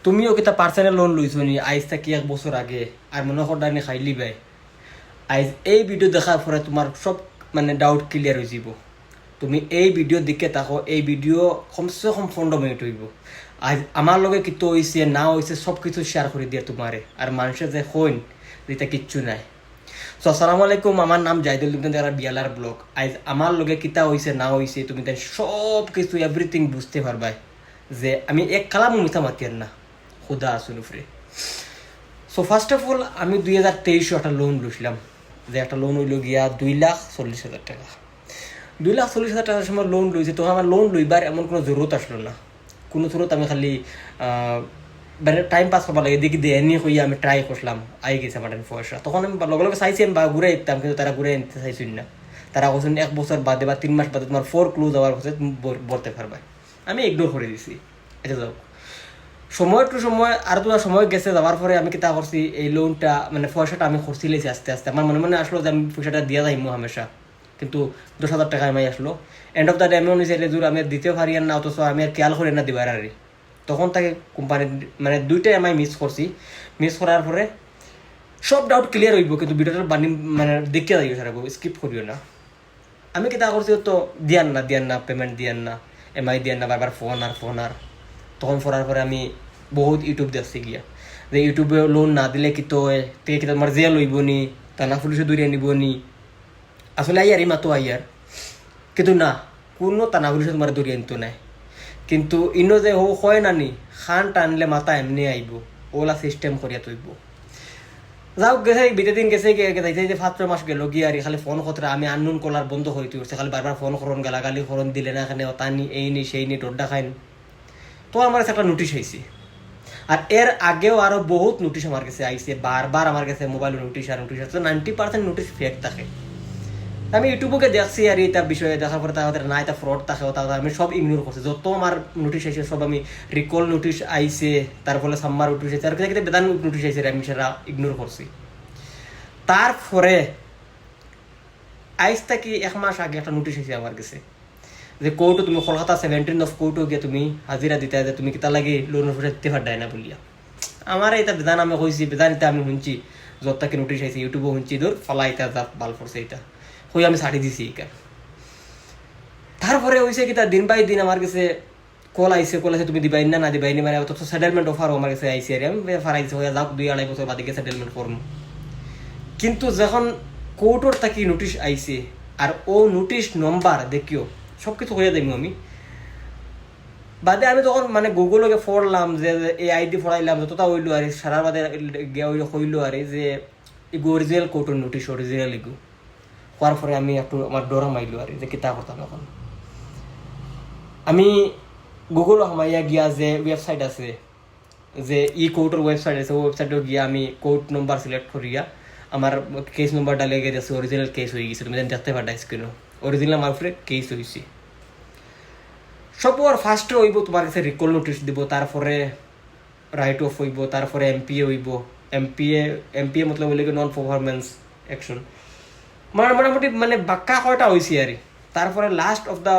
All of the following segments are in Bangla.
তুমিও কিতা পার্সোনাল লোন লইছো নি আইজ থাকি 1 বছর আগে আর মনে করডা নি খাইলি ভাই আইজ এই ভিডিও দেখার পরে তোমার সব মানে ডাউট ক্লিয়ার হয়ে যাব। তুমি এই ভিডিও দিকে থাকো, এই ভিডিও কমসে কম 15 মিনিট হইব। আজ আমার লগে কিতো হইছে না হইছে সব কিছু শেয়ার করে দিয়ে তোমারে, আর মানুষের যে হইন যেটা কিচ্ছু নাই। সো আসসালামু আলাইকুম, আমার নাম জাহিদুল, তুমি যারা বিয়ালার ব্লগ। আজ আমার লগে কিতা হইছে না হইছে তুমি তাই সব কিছু এভরিথিং বুঝতে পারবাই, যে আমি এক কালামও মিথ্যা মাতিয়ার না, খুদা আসুন free. So first of all আমি 2023 একটা লোন লইছিলাম, যে একটা লোন হইল গিয়া 2,40,000 টাকা। 2,40,000 টাকার সময় লোন লইছি, তখন আমার লোন লইবার এমন কোনো জরুরত আসলো না। কোনো জরুরত আমি খালি মানে টাইম পাস করবার লাগে দেখি দিয়ে এনে হইয়া আমি ট্রাই করলাম, আই গেছে আমার পয়সা। তখন আমি লগে লগে চাইছি আমি বা ঘুরে দিতাম, কিন্তু তারা ঘুরে আনতে চাইছি না। তারা বলছেন 1 বছর বাদে বা 3 মাস বাদে তোমার 4 ক্লোজ হওয়ার কথা তুমি ভরতে পারবে। আমি ইগনোর করে দিছি। এটা যাও সময় টু সময় আর তোমার সময় গেছে যাওয়ার পরে আমি কিতা করছি, এই লোনটা মানে পয়সাটা আমি খরচি লেছি আস্তে আস্তে। আমার মনে মনে আসলো যে আমি পয়সাটা দিয়া যাইমু হামেশা, কিন্তু 10,000 টাকা আমি আসলো। এন্ড অফ দ্য ডে এমন হয়েছে জোর আমি দিতেও পারি আর না, অথচ আমি আর খেয়াল করি না দিবার আর। তখন তাকে কোম্পানি মানে 2টা এমআই মিস করছি। মিস করার পরে সব ডাউট ক্লিয়ার হইব, কিন্তু ভিডিওটা বানি মানে দেখিয়ে যাইব, সারা স্কিপ করিও না। আমি কিতা করছি তো দিয়ান না পেমেন্ট দিয়ান না, এমআই দিয়ান না, বারবার ফোন আর তখন ফোনার পরে আমি বহুত ইউটিউব দেখছি গিয়া, যে ইউটিউবে লোন না দিলে কি তো তে কি তোমার জেল হইব নি, থানা পুলিশে দূরে নিব নি। আসলে আইয়ার মাতো আইয়ার, কিন্তু না, কোনো থানা পুলিশে তোমার দূরে আনতো নাই। কিন্তু ইনো যে হয় না নি, খান টানলে মাথা এমনি আইব, ওলা সিস্টেম করিয়া তৈব। যাও গেছে বিতে দিন গেছে যাইতে যে 7 মাস গেল গিয়ে আর খালি ফোন করতে আমি আননোন কলার বন্ধ করে তুলছে, খালি বারবার ফোন করুন গালাগালি করুন, দিলে না এখানে তানি এই নি সেই নি ডোড্ডা খাইন। তো আমার কাছে একটা নোটিশ আইছে, আর এর আগেও আরো বহুত নোটিশ আমার কাছে আইছে, বারবার আমার কাছে মোবাইল নোটিশ আর নোটিশ আসছে। 90% নোটিশ ফেক থাকে। আমি ইউটিউবকে দেখছি আর এটা বিষয়ে দেখার পরে তাদের না এটা ফ্রড থাকে, তাদের আমি সব ইগনোর করছি। যত আমার নোটিশ আইছে সব আমি রিকল নোটিশ আইছে, তার ফলে সাম্মার নোটিশ আইছে, আর কিন্তু বেদান নোটিশ আইছে আমি সেটা ইগনোর করছি। তারপরে আইজ থেকে 1 মাস আগে একটা নোটিশ আইছে আমার কাছে, যে কোর্টও তুমি কলকাতা 17 কোর্টও গিয়ে তুমি হাজিরা দিতে, যে তুমি কিতা লাগে লোনের পয়সা দিতে পারডাই না বলিয়া। আমার এটা বেদান আমি কইছি, বেদান এটা আমি শুনছি, যত থেকে নোটিশ আইছে ইউটিউবও শুনছি, ধর ফালা এটা যা বাল করছে এটা হই আমি ছাড়ি দিছি ইকা। তারপরে হয়েছে কি, তার দিন বাই দিন আমার কাছে কল আইছে তুমি দিবাই না দিবাই নি, মানে অত সেটেলমেন্ট অফারও আমার কাছে আইসি, আর আমি ফারাইছি হয়ে যাক 2-2.5 বছর বাদে গিয়ে সেটেলমেন্ট করবো। কিন্তু যখন কোর্টের থাকি নোটিশ আইছে, আর ও নোটিশ নম্বর দেখিও সব কিছু হয়ে যাইমু আমি বাদে, আমি তখন মানে গুগলকে পড়লাম যে এই আইডি পড়াইলাম যতটা হইলো আর সারা বাদে গিয়া হইলো আর যে এগু অরিজিনাল কোর্টের নোটিশ, অরিজিনাল এগু হওয়ার পরে আমি একটু আমার ডরা মাইলো আর যে কিতা করতাম। এখন আমি গুগল হামাইয়া গিয়া যে ওয়েবসাইট আছে, যে ই কোর্টের ওয়েবসাইট আছে, ওয়েবসাইটে গিয়া আমি কোর্ট নম্বর সিলেক্ট করিয়া আমার কেস নম্বরটা লেগে গেছে, অরিজিনাল কেস হয়ে গেছে। তুমি দেখতে পারটা স্ক্রিনও অরিজিনাল আমার উপরে কেস হয়েছে। সব আর ফার্স্টে হইব তোমার কাছে রিকল নোটিশ দিব, তারপরে রাইট অফ হইব, তারপরে এমপিএ হইব। এমপিএ মতলব হইলে নন পারফরমেন্স অ্যাকশন, মোটামুটি মানে বাক্কা কয়টা হয়েছে আর। তারপরে লাস্ট অফ দ্য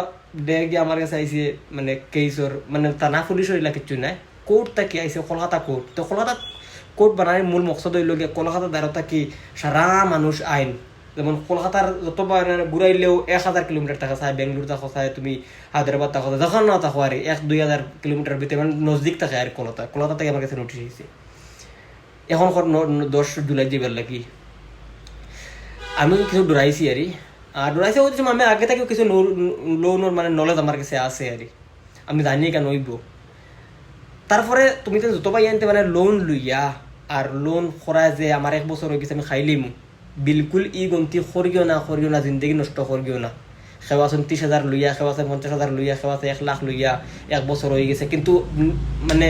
ডে গিয়ে আমার কাছে আইসি মানে কেসর মানে থানা পুলিশ হইলা কিছু নাই, কোর্ট থাকি আইসে কলকাতা কোর্ট। তো কলকাতা কোর্ট বানানোর মূল মকসদ হইল গিয়ে কলকাতা দ্বারা থাকি সারা মানুষ আইন, যেমন কলকাতার যত ঘুরাইলেও 1,000 কিলোমিটার থাকা চায়, বেঙ্গলোর থাকা চায়, তুমি হায়দ্রাবাদ থাকা চায়, যখন না থাকো আর 1-2 হাজার কিলোমিটার ভিতরে মানে নজদিক থাকে আর কলকাতা থেকে আমার কাছে নোটিশ হয়েছে। এখন 10 জুলাই যাবার লাগি আমি কিছু ডরাইছি আর ডরাইছে হচ্ছে আমি আগে থেকে কিছু লোনের মানে নলেজ আমার কাছে আছে আর আমি জানি কেন হইব। তারপরে তুমি তো যত পাই আনতে মানে লোন লইয়া আর লোন করা যে আমার 1 বছর হয়ে গেছে আমি খাইলিম, বিলকুল ই গন্তি করিও না, জিন্দগি নষ্ট করিও না। সেবাচন 30,000 লইয়া, সেবাচন 50,000 লইয়া, সেবাচন 1 লাখ লইয়া 1 বছর হয়ে গেছে, কিন্তু মানে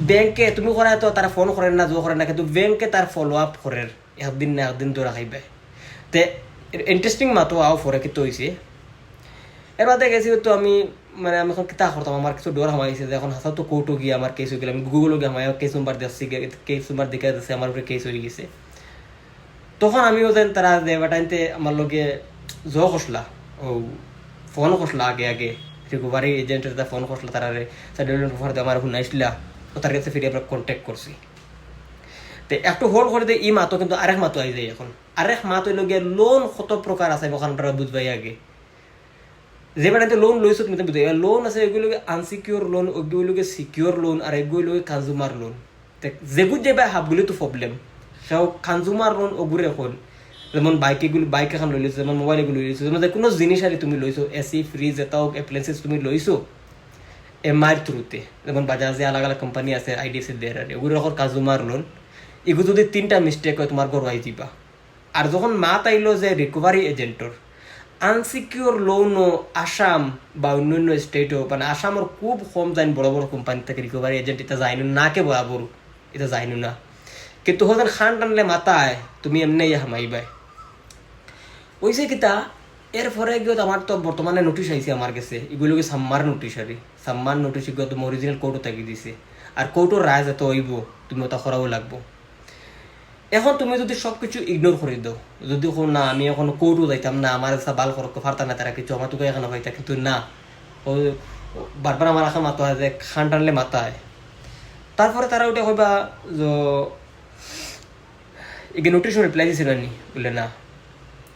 ব্যাংকে তুমি করা তো তারা ফোন করেন না, জো করেন না, কিন্তু ব্যাংকে তার ফলো আপ করেন একদিন তো রাখাইবে। তে ইন্টারেস্টিং মাতো আও ফরে কিন্তু হয়েছে। এর বাদে গেছি তো আমি মানে আমি এখন কিতা করতাম, আমার কিছু ডর হামাইছে যে এখন হাসা তো কোর্টও গিয়ে আমার কেস হয়ে গেলে, আমি গুগলও গিয়ে হামাই কেস নাম্বার দেখছি, কেস নাম্বার দেখে যাচ্ছে আমার উপরে কেস হয়ে গেছে। তখন আমিও যেন তারা দেবাটাইনতে আমার লগে জ খসলা ও ফোন খসলা আগে রিকভারি এজেন্টের ফোন খসলা, তারা সেটেলমেন্ট অফার আমার শুনাইছিলা ও তার কাছে ফিরে আমরা কন্ট্যাক্ট করছি। তো একটু হোল্ড করে দিয়ে ই মাতো কিন্তু আরেক মাতো আই যায়। এখন আরেক মাতো গিয়ে লোন কত প্রকার আছে ওখান বুঝবাই আগে যে বেড়াতে লোন লইছো তুমি বুঝাই লোন আছে এগুলোকে আনসিকিউর লোন, ওগুলোকে সিকিউর লোন, আর এগুলোকে কনজিউমার লোন। যেগুলো যাবে হাবগুলি তো প্রবলেম সেও কনজিউমার লোন ওগুলো এখন যেমন বাইক এখন লৈ লৈছো, যেমন মোবাইল এগুলো লৈছো, যেমন কোনো জিনিস আর তুমি লইছো এসি ফ্রিজ এটা হোক এপ্লায়েন্সেস তুমি লইছো এমআইয়ের থ্রুতে, যেমন বাজাজে আলাদা আলাদা কোম্পানি আছে আইডিএফসি দেয় আর এগুলো এখন কনজিউমার লোন। এগুলো যদি 3টা মিস্টেক হয় তোমার ঘর আই যাবা। আর যখন মাত আইলো যে রিকভারি এজেন্টর আনসিকিউর লোনও আসাম বা অন্যান্য স্টেটও মানে আসামের খুব কম যাইন বড় বড় কোম্পানি থেকে রিকভারি এজেন্ট এটা যাইনো না কে বরাবর এটা যাইনো না, কিন্তু হতেন খান টানলে মাথায় তুমি এমনি হামাইবাই ওইসে কিতা। এরপরে গিয়ে আমার তো বর্তমানে নোটিশ আইছে আমার কাছে, এগুলোকে সাম্মার নোটিশ আর সাম্মার নোটিশ গিয়ে তোমার অরিজিনাল কোর্টও থাকি দিছে। আর কোর্টও রায় যাতে হইব তুমি ওটা করাও লাগবো। এখন তুমি যদি সব কিছু ইগনোর করে দাও, যদি না আমি এখন কোর্টও যাইতাম না, আমার একটা বাল খরচ ফারতা না তারা কিছু আমার তোকে এখানে হইতা, কিন্তু না ও বারবার আমার এখন মাথা হয় যে খান টানলে মাথায়। তারপরে তারা ওটা কইবা যে এগে নোটিশ রিপ্লাই দিছিল নি বলে না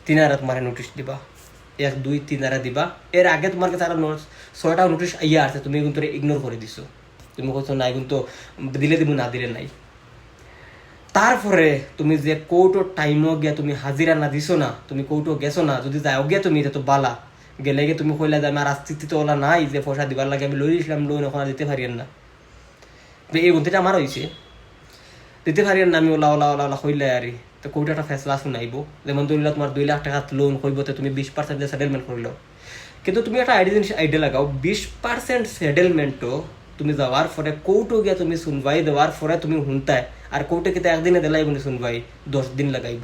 3 তোমার নোটিশ দিবা 1 2 3 দিবা। এর আগে তোমার কাছে আরো 6টা নোটিশ আইয়া আছে, তুমি কিন্তু ইগনোর করে দিছো, তুমি কইছো না কিন্তু দিলে দিব না দিলে নাই। তারপরে তুমি যে কোর্টও টাইমও গিয়া তুমি হাজিরা না দিছো না, তুমি কোর্টও গেছো না, যদি যাও গিয়া তুমি এটা তো বালা গেলে গিয়ে তুমি কইলা যে আমার আস্তিত্ব ওলা নাই যে পয়সা দিবার লাগে আমি লই দিয়েছিলাম লোন এখন দিতে পারিয়েন না, এই গন্তিটা আমার হয়েছে দিতে পারিয়েন না, আমি ওলা ওলা ওলা ওলা কইলে আর তো কোর্টে একটা ফেসলা শুনাইব। যেমন ধরিলা তোমার 2 লাখ টাকা লোন কইব তুমি 20% দিয়ে সেটেলমেন্ট করিল, কিন্তু তুমি একটা আইডিয়া লাগাও 20% সেটেলমেন্টও তুমি যাওয়ার পরে কোর্টও গিয়া তুমি শুনবাই দেওয়ার পরে তুমি শুনতাই, আর কোর্টে কিন্তু একদিনে দিলাইব না শুনবাই 10 দিন লাগাইব।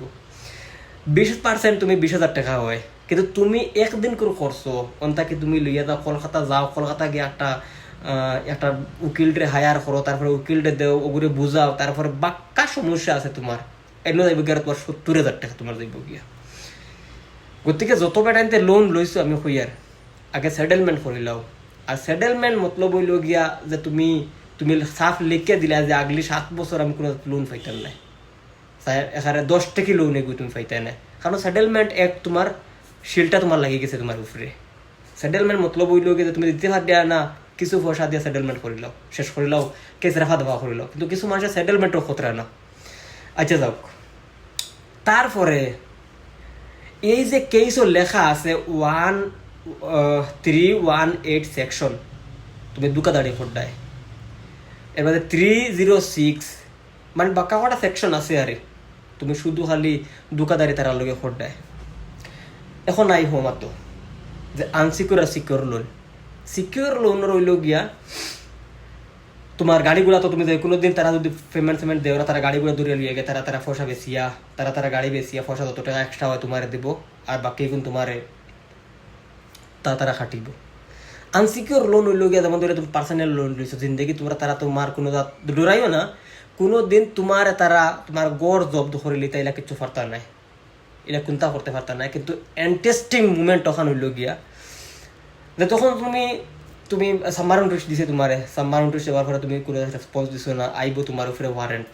20% তুমি 20,000 টাকা হয়, কিন্তু তুমি একদিন করে করছো অন্তাকে তুমি লইয়া যাও কলকাতা যাও, কলকাতা গিয়ে একটা উকিলরে হায়ার করো, তারপরে উকিলরে দেও ওগুলো বুঝাও, তারপরে বাক্কা সমস্যা আছে তোমার এনে যাইব গিয়ে তোমার 70,000 টাকা তোমার যাইব গিয়া। গতিকে যত বেটাইতে লোন লইছো আমি কইয়ার আগে সেটেলমেন্ট করে লাও। আর সেটেলমেন্ট মতলব হইল গিয়া যে তুমি সাফ লিখে দিলা যে আগলি 7 বছর আমি কোনো লোন পাইতাম না, এখানে 10 টাকা লোন এগুলো তুমি পাইতে না, কারণ সেটেলমেন্ট এক তোমার শিলটা তোমার লাগি গেছে তোমার উপরে। সেটেলমেন্ট মতলব হইল গিয়ে যে তুমি দিতে পারবে না কিছু পয়সা দিয়ে সেটেলমেন্ট করে লাও, শেষ করে লাও, কেস রাফা দফা করে লাও, কিন্তু কিছু মানুষের সেটেলমেন্টও খতরা না। আচ্ছা যাও, তারপরে এই যে কেসও লেখা আছে 318 সেকশন তুমি দুকাদারি খোড্ডায়, এর মধ্যে 306 মানে বাক্কা কটা সেকশন আছে আরে তুমি শুধু খালি দুকাদারি তারা লগে খোড্ডায়। এখন নাই হোমাতো যে আনসিকিউর আর সিকিউর লোন। সিকিউর লোন রইল গিয়া তোমার গাড়িগুলা তো তুমি কোনোদিন তারা যদি পেমেন্ট দেওয়া তারা গাড়িগুলো দূরে লিয়ে গে তারা পয়সা বেশিয়া তারা গাড়ি বেশিয়া পয়সা যত টাকা এক্সট্রা হয় তোমার দিব, আর বাকি কিন্তু তোমারে তারা খাটিব। আনসিকিউর লোন হইল গিয়া যেমন ধরে তুমি পার্সোনাল লোন লইছো জিন্দগি তারা তোমার কোনো ডরাইও না, কোনো দিন তোমার গড় জব্দ করিলে তাইলা কিছু ফারতার নাই, এটা কোনটা করতে পারতার নাই। কিন্তু ইন্টারেস্টিং মুভমেন্ট তখন হইল গিয়া যে তখন তুমি সাম্মার নোটিশ দিছে তোমারে, সাম্মার নোটিশ দেওয়ার পরে তুমি কোনো রেসপন্স দিছো না, আইব তোমার উপরে ওয়ারেন্ট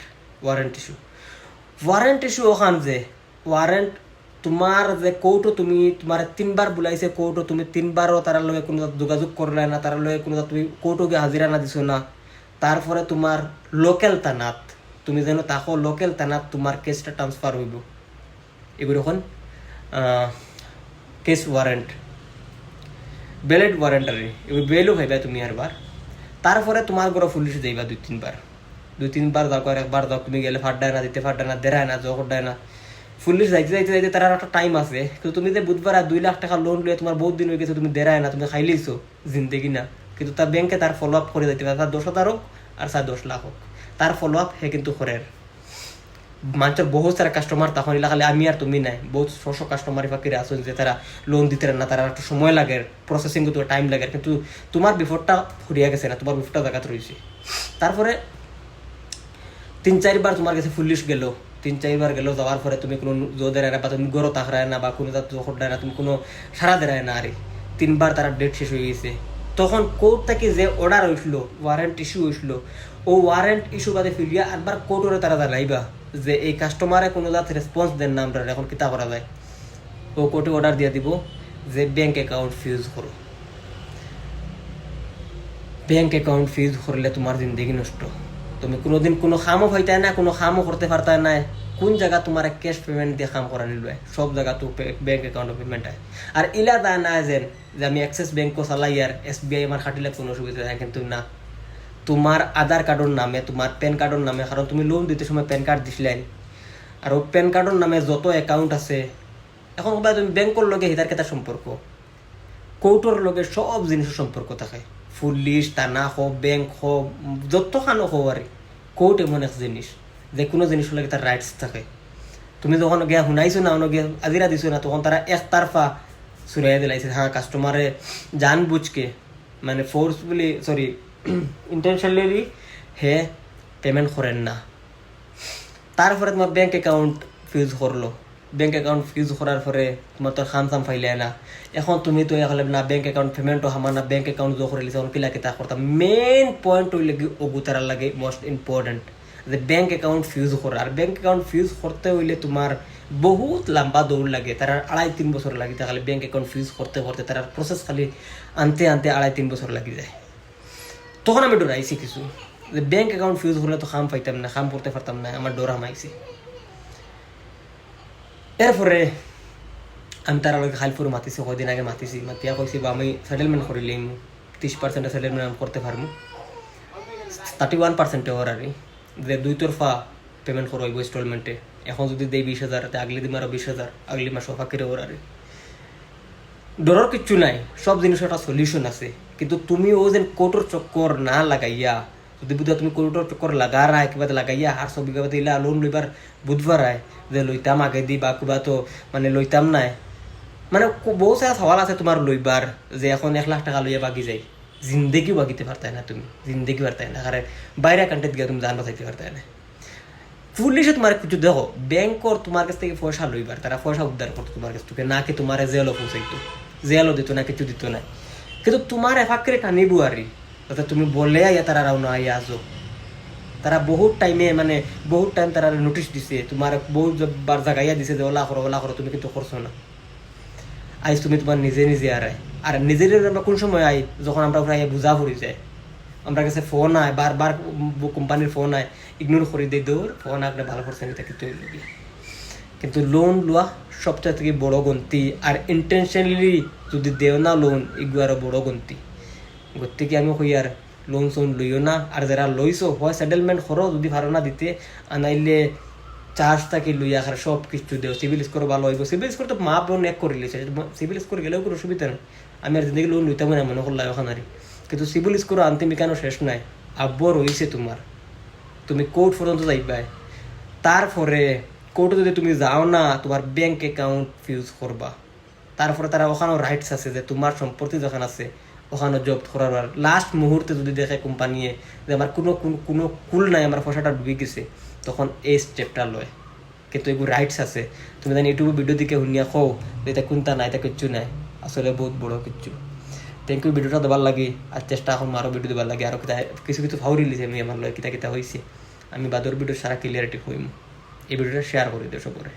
ইস্যু ওখান যে ওয়ারেন্ট তোমার যে কোর্টও তোমার 3বার বুলাইছে, কোর্টও তুমি 3বারও তার লগে কোনো যোগাযোগ করলে না, তার লগে কোনো তুমি কোর্টও গিয়ে হাজিরা না দিছো না। তারপরে তোমার লোকাল থানাত তুমি যেন তাকো লোকাল থানাত তোমার কেসটা ট্রান্সফার হইব, এগুলো এখন কেস ওয়ারেন্ট বেলেট ওয়ারেন্টারি এগুলো বেলও ভাইবা তুমি আরবার। তারপরে তোমার ঘরে পুলিশ যাইবা 2-3বার যাও, একবার যাও তুমি গেলে ফাড্ডায় না দিতে ফাড্ডায় না দেরায় না জড়ায় না, পুলিশ যাইতে তার একটা টাইম আছে। কিন্তু তুমি যে বুধবার 2 লাখ টাকা লোন লিয়ে তোমার বহুত দিন হয়ে গেছে তুমি দেরায় না, তুমি খাইলেইছো জিন্দেগি না, কিন্তু তার ব্যাংকে তার ফলো আপ করে যাইতে পারে, তার 10,000 হোক আর 10 লাখ হোক তার ফলো আপ হে কিন্তু করের। মানুষের বহুত সারা কাস্টমার তখন খালি আমি আর তুমি নাই, বহুত শশ কাস্টমার ফাঁকিরে আসুন যে তারা লোন দিতে না, তারা একটু সময় লাগে, প্রসেসিং করতে টাইম লাগে, কিন্তু তোমার বিপদটা ফুরিয়া গেছে না, তোমার বিপদটা জায়গাত রয়েছে। তারপরে 3-4বার তোমার কাছে পুলিশ গেল, 3-4বার গেল, যাওয়ার পরে তুমি কোনো জো দেয় না বা তুমি গড় তাকরায় না বা কোনো জোর দেয় না, তুমি কোনো সারা দেয় না, আরে 3বার তারা ডেট শেষ হয়ে গেছে। তখন কোর্ট থেকে যে অর্ডার হয়েছিল ওয়ারেন্ট ইস্যু হয়েছিল ও ওয়ারেন্ট ইস্যু বাদে ফিরিয়া একবার কোর্টরে তারা জানাইবা যে এই কাস্টমারে কোনো জাত রেসপন্স দেন না আমরা এখন কিতা করা যায়। ও কোর্টে অর্ডার দিয়ে দিব যে ব্যাংক অ্যাকাউন্ট ফিউজ করো। ব্যাংক অ্যাকাউন্ট ফিউজ করলে তোমার জিন্দগি নষ্ট। তুমি কোনোদিন কোনো খামও হইতাই না, কোনো খামও করতে পারতাই না। কোন জায়গা তোমার ক্যাশ পেমেন্ট দিয়ে কাম করা নিল, সব জায়গা তো ব্যাংক অ্যাকাউন্ট পেমেন্ট হয়। আর ইলা দা না যে আমি অ্যাক্সিস ব্যাংকও চালাই আর SBI আমার খাটিলে কোনো অসুবিধা নাই, কিন্তু না, তোমার আধার কার্ডের নামে, তোমার প্যান কার্ডের নামে, কারণ তুমি লোন দিতে সময় প্যান কার্ড দিছিলেন, আর ও প্যান কার্ডের নামে যত অ্যাকাউন্ট আছে এখন তুমি ব্যাংকের লগে হিতার কেতার সম্পর্ক, কোর্টের লগে সব জিনিসের সম্পর্ক থাকে। পুলিশ থানা হোক, ব্যাংক হোক, যতখানো হোক আর কোর্ট এমন এক জিনিস যে কোনো জিনিস লাগে তার রাইটস থাকে। তুমি যখন গিয়া শুনাইছো না, গিয়া আজিরা দিছো না, তখন তারা একতারফা চুরাইয়া দিলাইছে। হ্যাঁ, কাস্টমারে জান বুঝকে মানে ফোর্সফুলি ইন্টেনশনালি হে পেমেন্ট করেন না। তারপরে তোমার ব্যাংক অ্যাকাউন্ট ফিউজ করলো। ব্যাংক অ্যাকাউন্ট ফিউজ করার পরে তোমার তো খাম চাম ফাইলে না। এখন তুমি তো এখন না ব্যাংক অ্যাকাউন্ট পেমেন্টও হামার না, ব্যাংক অ্যাকাউন্ট জো করে লিছে কিলা কিতা করতাম। মেইন পয়েন্ট হইলে অগুতারার লাগে মোস্ট ইম্পর্টেন্ট যে ব্যাংক অ্যাকাউন্ট ফিউজ করা। আর ব্যাংক অ্যাকাউন্ট ফিউজ করতে হইলে তোমার বহুত লম্বা দৌড় লাগে, তারা 2.5-3 বছর লাগে। তাহলে ব্যাংক অ্যাকাউন্ট ফিউজ করতে করতে তার প্রসেস খালি আনতে 2.5-3 বছর লাগি যায়। তখন আমি ডরাইছি কিছু যে ব্যাংক অ্যাকাউন্ট ফিউজ হলে তো খাম পাইতাম না, খাম করতে পারতাম না, আমার ডর হামাইছি। এরপরে আমি তার লগে খালপুর মাতিছি, কয়দিন আগে মাতিছি, মাতিয়া কইছি বা আমি সেটেলমেন্ট করিলেই 30% সেটেলমেন্ট আমি করতে পারবো, 31% ওর আর যে 2 তরফা পেমেন্ট করব ইনস্টলমেন্টে। এখন যদি দেই 20,000, আগলি দিন আরো 20,000, আগলি মাস ফাঁকিরে ওর আর ডরার কিচ্ছু নাই। সব জিনিসের একটা সলিউশন আছে, কিন্তু তুমি ও যেন কোর্টের চক্কর না লাগাইয়া, যদি বুধ তুমি কোর্টের চক্কর লাগা রায় কিবা লাগাইয়া আর সব বিঘা দিলা লোন লইবার বুধবার আয় যে লইতাম আগে দি বা কিবা তো মানে লইতাম নাই, মানে বহু সারা সওয়াল আছে তোমার লইবার যে এখন 1 লাখ টাকা লইয়া বাগি যাই, জিন্দেগি বাগিতে পারতাই না, তুমি জিন্দেগি পারতাই না। আরে বাইরে কান্ট্রিতে গিয়ে তুমি জান বাঁচাইতে পারতাই না। পুলিশে তোমার কিছু দেখো, ব্যাংকর তোমার কাছ থেকে পয়সা লইবার, তারা পয়সা উদ্ধার করতো তোমার কাছ থেকে, না কি তোমার জেলও পৌঁছাইতো, জেলও দিত না, কিছু দিত না। কিন্তু তোমার এফাকরে টানিব আরি যাতে তুমি বলে আইয়া তারা রাউনা আইয়া আসো। তারা বহুত টাইমে মানে বহুত টাইম তারা নোটিশ দিছে, তোমার বহুত বার জাগাইয়া দিছে যে ওলা করো, তুমি কিন্তু করছো না। আইস তুমি তোমার নিজে নিজে আর নিজের আমরা কোন সময় আই যখন আমরা প্রায় বুঝা পড়ি যায়, আমরা কাছে ফোন আয় বারবার, কোম্পানির ফোন আয়, ইগনোর করে দিই, দৌড় ফোন আপনি ভালো করছেন এটা কিন্তু। কিন্তু লোন লওয়া সবচেয়ে থেকে বড় গন্তি, আর ইন্টেনশনালি যদি দেও না লোন, এগুলো আরো বড় গন্তি। গতিকে আমি কই আর লোন সোন লইও না, আর যারা লইছো হয় সেটেলমেন্ট করো, যদি ভালো না দিতে আনাইলে চার্জ থাকি লইয়া আর সব কিছু দেও। সিভিল স্কোর ভালো হইব, সিভিল স্কোর তো মা বোন এক করে লিছে, সিভিল স্কোর গেলেও কোনো অসুবিধা নেই। আমি আর জিন্দগি লোন লইতাম না মনে করলাম ওখানে, কিন্তু সিভিল স্কোর আনতে কেন শেষ নাই। আব্বর রয়েছে তোমার, তুমি কোর্ট পর্যন্ত যাইবাই, তারপরে কোর্টে যদি তুমি যাও না তোমার ব্যাংক অ্যাকাউন্ট ফিউজ করবা, তারপরে তারা ওখানেও রাইটস আছে যে তোমার সম্পত্তি যখন আছে ওখানে জব্দ করার। লাস্ট মুহূর্তে যদি দেখে কোম্পানিয়ে যে আমার কোনো কোনো কুল নাই, আমার পয়সাটা ডুবে গেছে, তখন এই স্টেপটা লয়। কিন্তু এগুলো রাইটস আছে। তুমি জানি ইউটিউবে ভিডিও দিকে শুনিয়া কও যে এটা কোনটা নাই, এটা কিচ্ছু নাই, আসলে বহুত বড় কিচ্ছু। থ্যাংক ইউ ভিডিওটা দেবার লাগে, আর চেষ্টা এখন আরও ভিডিও দেবার লাগে, আরও কিছু কিছু ফাউরি লিছে আমি আমার লয় কিতা কিতা হয়েছে। আমি বাদর ভিডিও সারা ক্লিয়ারিটি হইম, এই ভিডিওটা শেয়ার করে দিও সবরে।